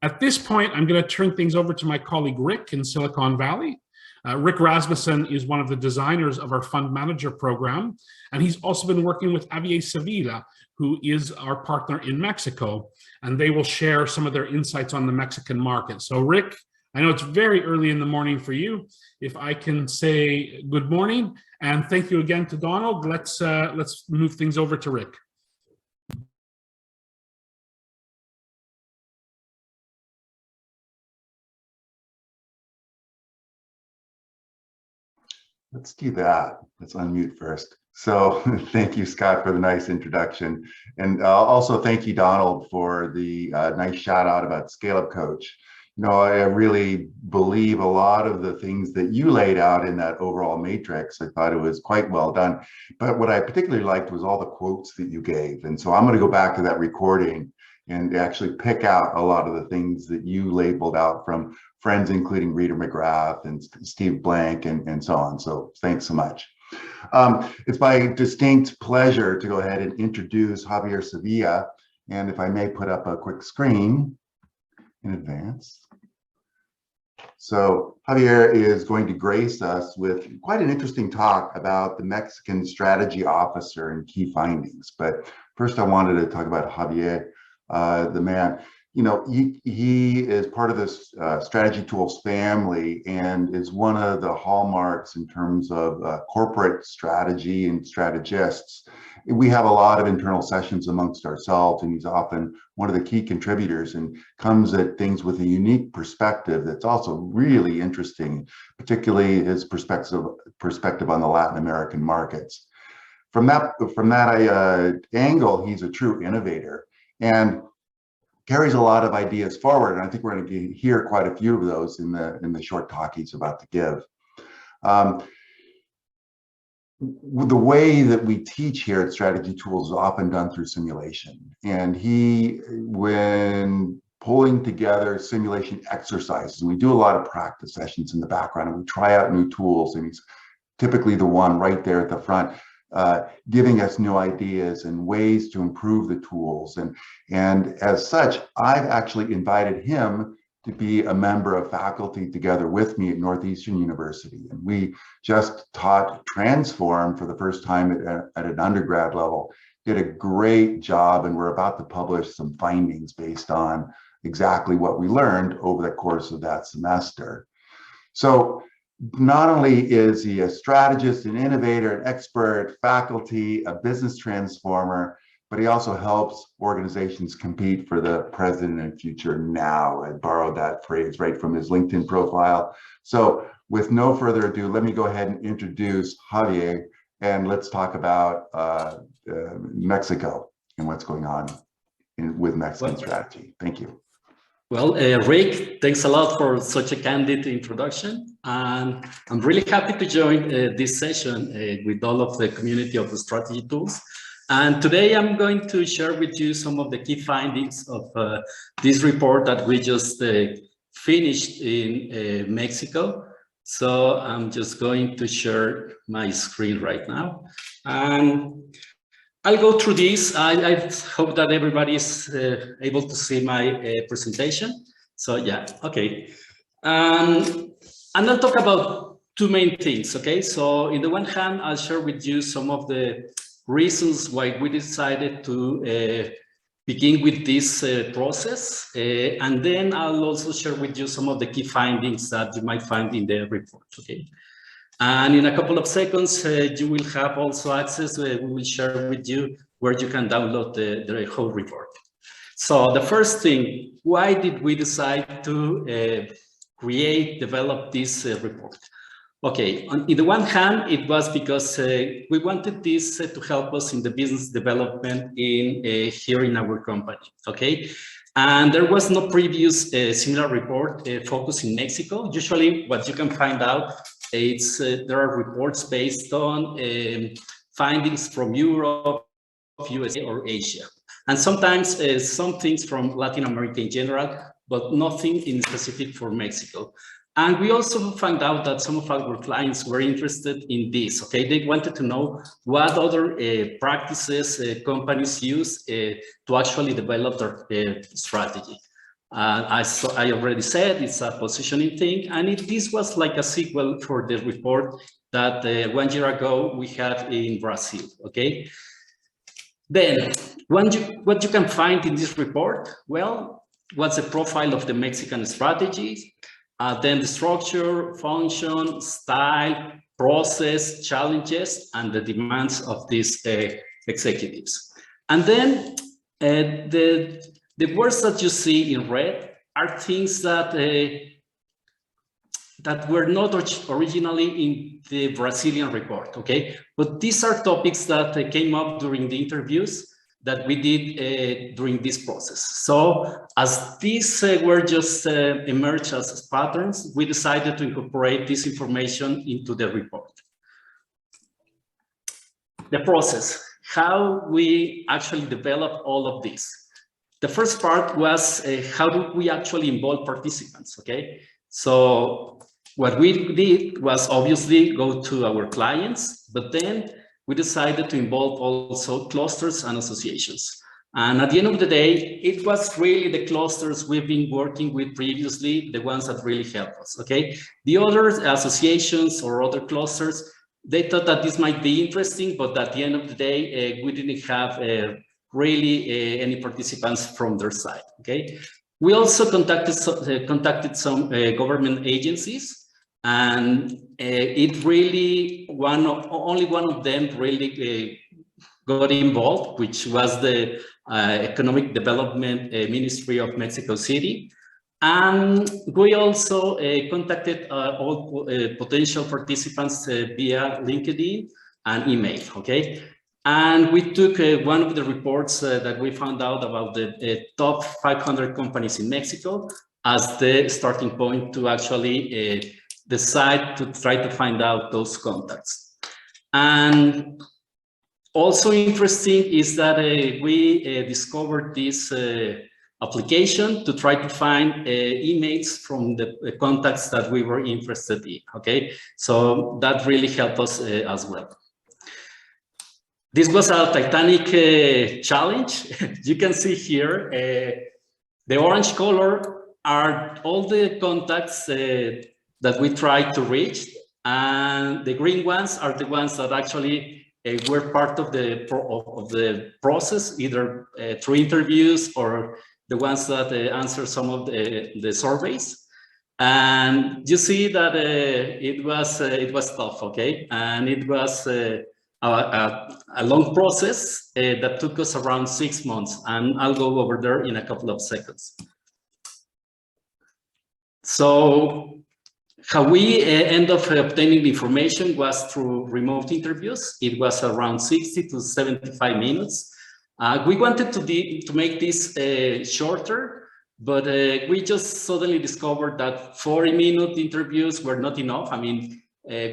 At this point, I'm going to turn things over to my colleague Rick in Silicon Valley. Rick Rasmussen is one of the designers of our fund manager program, and he's also been working with Javier Sevilla, who is our partner in Mexico, and they will share some of their insights on the Mexican market. So Rick, I know it's very early in the morning for you. If I can say good morning, and thank you again to Donald. Let's move things over to Rick. Let's do that. Let's unmute first. So thank you, Scott, for the nice introduction. And also thank you, Donald, for the nice shout out about Scale Up Coach. You know, I really believe a lot of the things that you laid out in that overall matrix. I thought it was quite well done. But what I particularly liked was all the quotes that you gave. And so I'm going to go back to that recording and actually pick out a lot of the things that you labeled out from friends, including Rita McGrath and Steve Blank and so on. So thanks so much. It's my distinct pleasure to go ahead and introduce Javier Sevilla. And if I may put up a quick screen in advance. So Javier is going to grace us with quite an interesting talk about the Mexican strategy officer and key findings. But first I wanted to talk about Javier, the man. You know, he is part of this strategy tools family and is one of the hallmarks in terms of corporate strategy and strategists. We have a lot of internal sessions amongst ourselves, and he's often one of the key contributors and comes at things with a unique perspective that's also really interesting, particularly his perspective on the Latin American markets. From that angle, he's a true innovator and carries a lot of ideas forward, and I think we're going to hear quite a few of those in the short talk he's about to give. The way that we teach here at Strategy Tools is often done through simulation, and when pulling together simulation exercises, and we do a lot of practice sessions in the background, and we try out new tools, and he's typically the one right there at the front giving us new ideas and ways to improve the tools. And as such, I've actually invited him to be a member of faculty together with me at Northeastern University. And we just taught Transform for the first time at an undergrad level. Did a great job, and we're about to publish some findings based on exactly what we learned over the course of that semester. So not only is he a strategist, an innovator, an expert, faculty, a business transformer, but he also helps organizations compete for the present and future now. I borrowed that phrase right from his LinkedIn profile. So with no further ado, let me go ahead and introduce Javier, and let's talk about Mexico and what's going on with Mexican strategy. Thank you. Well, Rick, thanks a lot for such a candid introduction. And I'm really happy to join this session with all of the community of the strategy tools. And today I'm going to share with you some of the key findings of this report that we just finished in Mexico. So I'm just going to share my screen right now. And I'll go through this. I hope that everybody is able to see my presentation. So yeah, okay. And I'll talk about two main things, okay? So in the one hand, I'll share with you some of the reasons why we decided to begin with this process. And then I'll also share with you some of the key findings that you might find in the report, okay? And in a couple of seconds, you will have also access. We will share with you where you can download the whole report. So the first thing, why did we decide to develop this report? Okay, on the one hand, it was because we wanted this to help us in the business development here in our company, okay? And there was no previous similar report focused in Mexico. Usually what you can find out is there are reports based on findings from Europe, USA, or Asia. And sometimes some things from Latin America in general, but nothing in specific for Mexico. And we also found out that some of our clients were interested in this, okay? They wanted to know what other practices companies use to actually develop their strategy. I already said it's a positioning thing, and this was like a sequel for the report that 1 year ago we had in Brazil. Okay. Then, what you can find in this report? Well, what's the profile of the Mexican strategy? Then the structure, function, style, process, challenges, and the demands of these executives. And then the words that you see in red are things that that were not originally in the Brazilian report, okay? But these are topics that came up during the interviews that we did during this process. So as these were just emerged as patterns, we decided to incorporate this information into the report. The process, how we actually developed all of this. The first part was how do we actually involve participants, okay? So what we did was obviously go to our clients, but then we decided to involve also clusters and associations. And at the end of the day, it was really the clusters we've been working with previously, the ones that really help us, okay? The other associations or other clusters, they thought that this might be interesting, but at the end of the day, we didn't have really any participants from their side, okay? We also contacted some government agencies, and it really, only one of them really got involved, which was the Economic Development Ministry of Mexico City. And we also contacted all potential participants via LinkedIn and email, okay? And we took one of the reports that we found out about the top 500 companies in Mexico as the starting point to actually decide to try to find out those contacts. And also interesting is that we discovered this application to try to find emails from the contacts that we were interested in, okay? So that really helped us as well. This was a Titanic challenge. You can see here, the orange color are all the contacts that we tried to reach, and the green ones are the ones that actually were part of the process, either through interviews or the ones that answer some of the surveys. And you see that it was tough, okay? And it was a long process that took us around 6 months, and I'll go over there in a couple of seconds. So how we end up obtaining the information was through remote interviews. It was around 60 to 75 minutes. We wanted to make this shorter, but we just suddenly discovered that 40-minute interviews were not enough. I mean,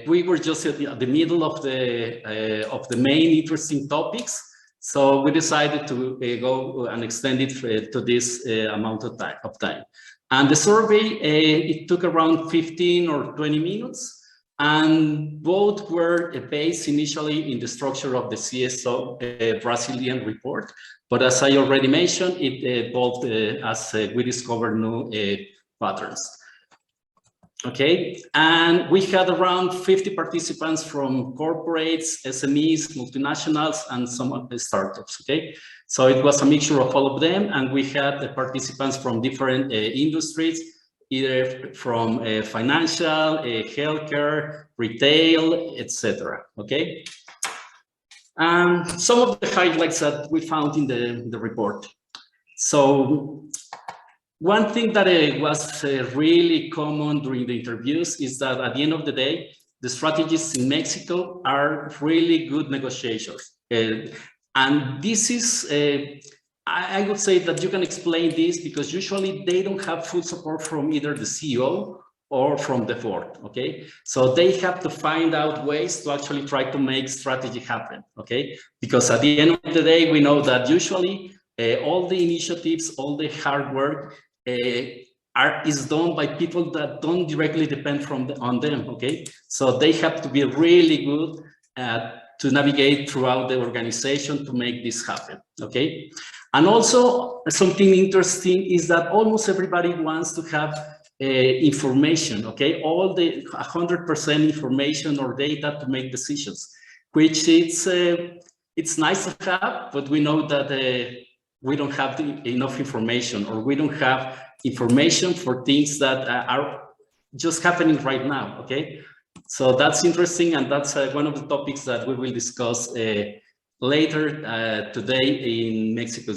we were just at the middle of the main interesting topics. So we decided to go and extend it to this amount of time. And the survey, it took around 15 or 20 minutes, and both were based initially in the structure of the CSO Brazilian report. But as I already mentioned, it evolved as we discovered new patterns. Okay, and we had around 50 participants from corporates, SMEs, multinationals, and some startups, okay? So it was a mixture of all of them, and we had the participants from different industries, either from financial, healthcare, retail, etc. Okay? Some of the highlights that we found in the report. So one thing that was really common during the interviews is that at the end of the day, the strategists in Mexico are really good negotiators. And this is, I would say that you can explain this because usually they don't have full support from either the CEO or from the board, okay? So they have to find out ways to actually try to make strategy happen, okay? Because at the end of the day, we know that usually all the initiatives, all the hard work is done by people that don't directly depend on them, okay? So they have to be really good at to navigate throughout the organization to make this happen, okay? And also something interesting is that almost everybody wants to have information, okay? All the 100% information or data to make decisions, which it's nice to have, but we know that we don't have enough information, or we don't have information for things that are just happening right now, okay? So that's interesting, and that's one of the topics that we will discuss later today in Mexico,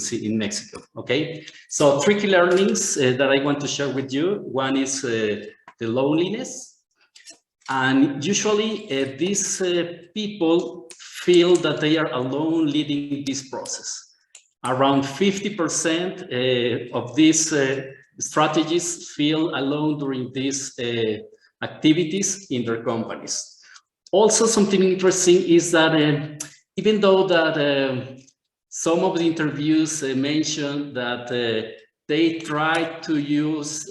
okay? So 3 key learnings that I want to share with you. One is the loneliness. And usually these people feel that they are alone leading this process. Around 50% of these strategists feel alone during these activities in their companies. Also, something interesting is that even though that some of the interviews mentioned that they try to use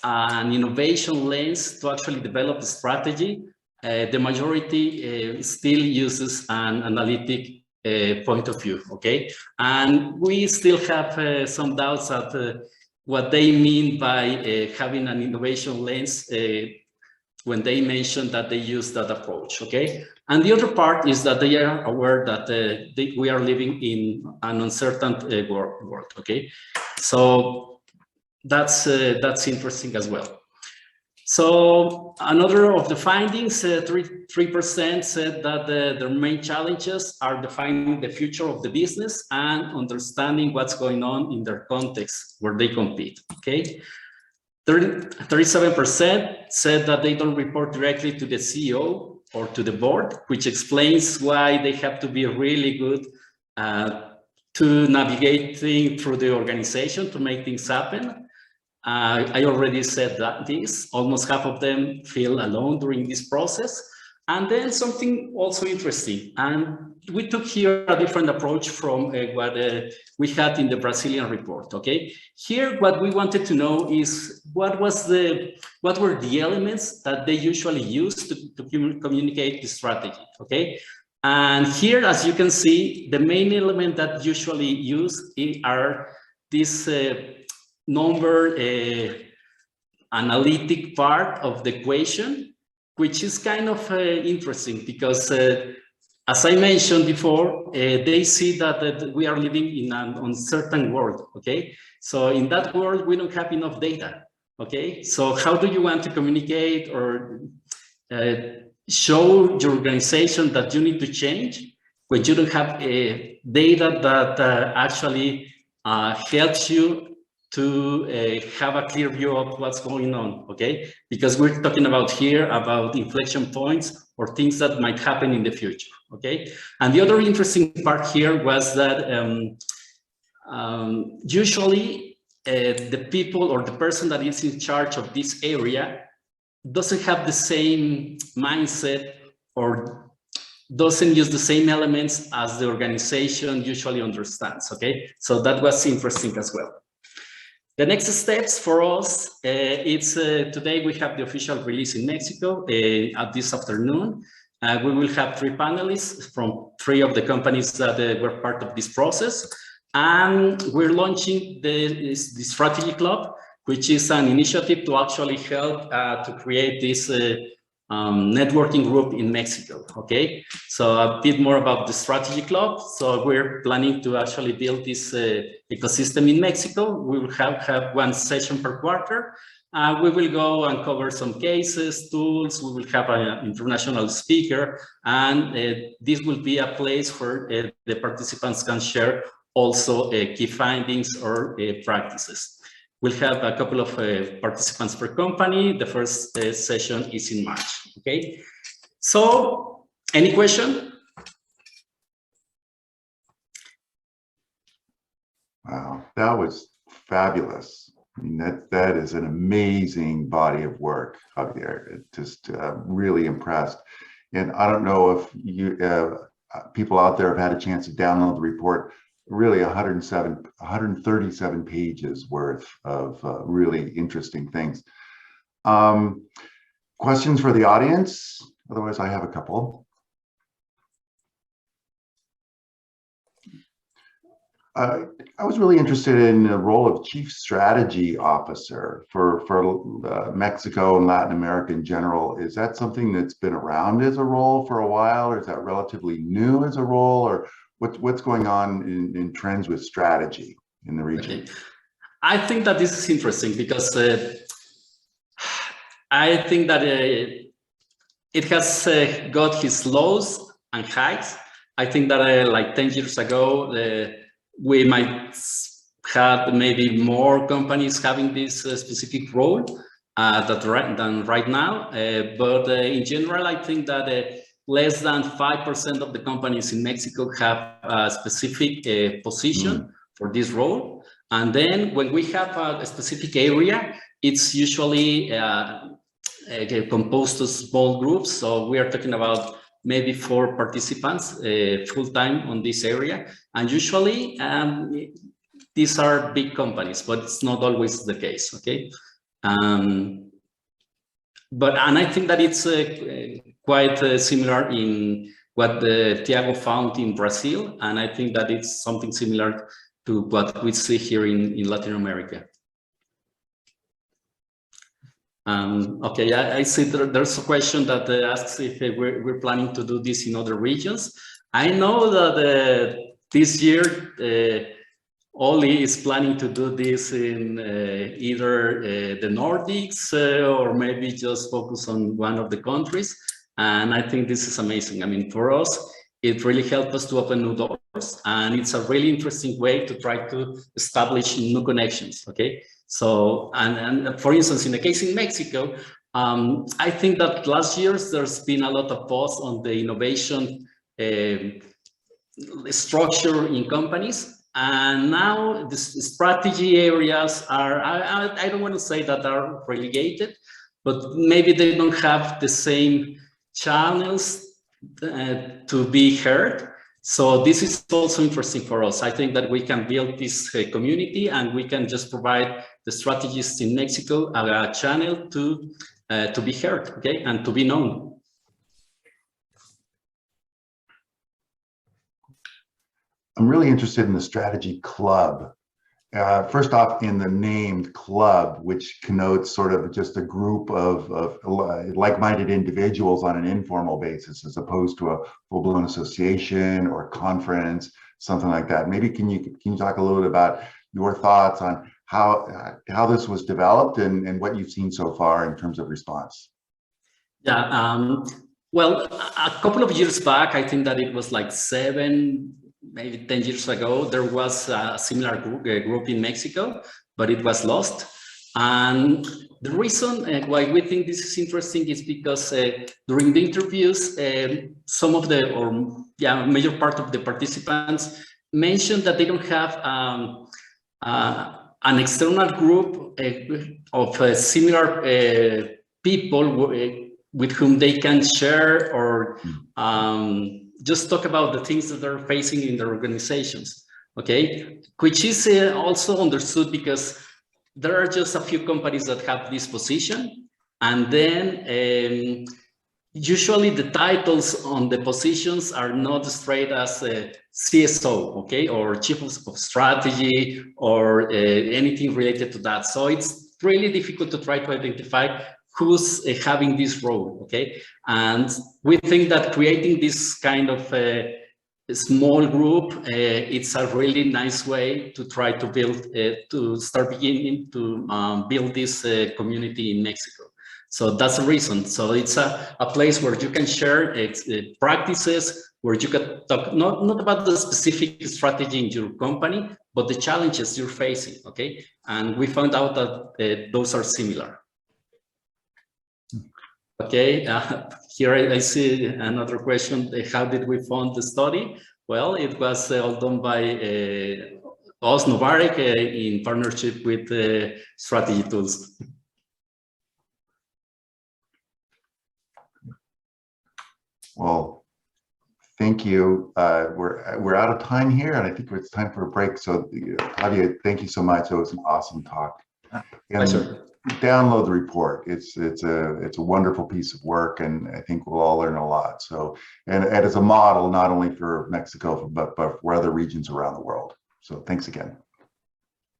an innovation lens to actually develop the strategy, the majority still uses an analytic point of view, okay? And we still have some doubts at what they mean by having an innovation lens when they mention that they use that approach, okay? And the other part is that they are aware that we are living in an uncertain world, okay? So that's interesting as well. So another of the findings, 3% said that their main challenges are defining the future of the business and understanding what's going on in their context where they compete, okay? 37% said that they don't report directly to the CEO or to the board, which explains why they have to be really good to navigating through the organization to make things happen. I already said that almost half of them feel alone during this process. And then something also interesting, and we took here a different approach from what we had in the Brazilian report, okay? Here, what we wanted to know is what were the elements that they usually use to communicate the strategy, okay? And here, as you can see, the main element that usually used are this number analytic part of the equation, which is kind of interesting because as I mentioned before, they see that we are living in an uncertain world, okay? So in that world, we don't have enough data, okay? So how do you want to communicate or show your organization that you need to change when you don't have data that actually helps you to have a clear view of what's going on, okay? Because we're talking about here about inflection points or things that might happen in the future, okay? And the other interesting part here was that usually the people or the person that is in charge of this area doesn't have the same mindset or doesn't use the same elements as the organization usually understands, okay? So that was interesting as well. The next steps for us, it's today we have the official release in Mexico at this afternoon. We will have 3 panelists from 3 of the companies that were part of this process. And we're launching the Strategy Club, which is an initiative to actually help to create this networking group in Mexico, okay? So a bit more about the Strategy Club. So we're planning to actually build this ecosystem in Mexico. We will have 1 session per quarter. We will go and cover some cases, tools. We will have an international speaker, and this will be a place where the participants can share also key findings or practices. We'll have a couple of participants per company. The first session is in March, okay? So, any question? Wow, that was fabulous. I mean, that is an amazing body of work, Javier. Just really impressed. And I don't know if you people out there have had a chance to download the report. Really 137 pages worth of really interesting things. Questions for the audience? Otherwise, I have a couple. I was really interested in the role of Chief Strategy Officer for Mexico and Latin America in general. Is that something that's been around as a role for a while, or is that relatively new as a role, or what's going on in trends with strategy in the region? Okay. I think that this is interesting because I think that it has got its lows and highs. I think that like 10 years ago, we might have maybe more companies having this specific role than right now. But in general, I think that less than 5% of the companies in Mexico have a specific position for this role. And then when we have a specific area, it's usually composed of small groups. So we are talking about maybe 4 participants full-time on this area. And usually these are big companies, but it's not always the case, okay? And I think that it's quite similar in what Thiago found in Brazil. And I think that it's something similar to what we see here in Latin America. Okay, I see there's a question that asks if we're planning to do this in other regions. I know that this year, Oli is planning to do this in either the Nordics or maybe just focus on one of the countries. And I think this is amazing. I mean, for us, it really helped us to open new doors. And it's a really interesting way to try to establish new connections, okay? So, and for instance, in the case in Mexico, I think that last year there's been a lot of pause on the innovation structure in companies. And now the strategy areas are, I don't want to say that are relegated, but maybe they don't have the same channels to be heard. So this is also interesting for us. I think that we can build this community and we can just provide the strategists in Mexico a channel to be heard, okay, and to be known. I'm really interested in the strategy club. First off, in the named club, which connotes sort of just a group of like-minded individuals on an informal basis, as opposed to a full-blown association or conference, something like that. Maybe can you talk a little bit about your thoughts on how this was developed and what you've seen so far in terms of response? Yeah, well, a couple of years back, I think that it was like 7, maybe 10 years ago, there was a similar group in Mexico, but it was lost. And the reason why we think this is interesting is because during the interviews, some of the, or yeah, major part of the participants mentioned that they don't have an external group of similar people with whom they can share or just talk about the things that they're facing in their organizations, okay? Which is also understood because there are just a few companies that have this position. And then usually the titles on the positions are not straight as a CSO, okay? Or Chief of Strategy or anything related to that. So it's really difficult to try to identify who's having this role, okay? And we think that creating this kind of small group, it's a really nice way to try to build, to start beginning to build this community in Mexico. So that's the reason. So it's a place where you can share practices, where you can talk not about the specific strategy in your company, but the challenges you're facing, okay? And we found out that those are similar. Okay, here I see another question. How did we fund the study? Well, it was all done by us, Novarek, in partnership with Strategy Tools. Well, thank you. We're out of time here, and I think it's time for a break. So, Javier, thank you so much. It was an awesome talk. Pleasure. Download the report. It's a wonderful piece of work, and I think we'll all learn a lot. So, and as a model, not only for Mexico, but for other regions around the world. So thanks again.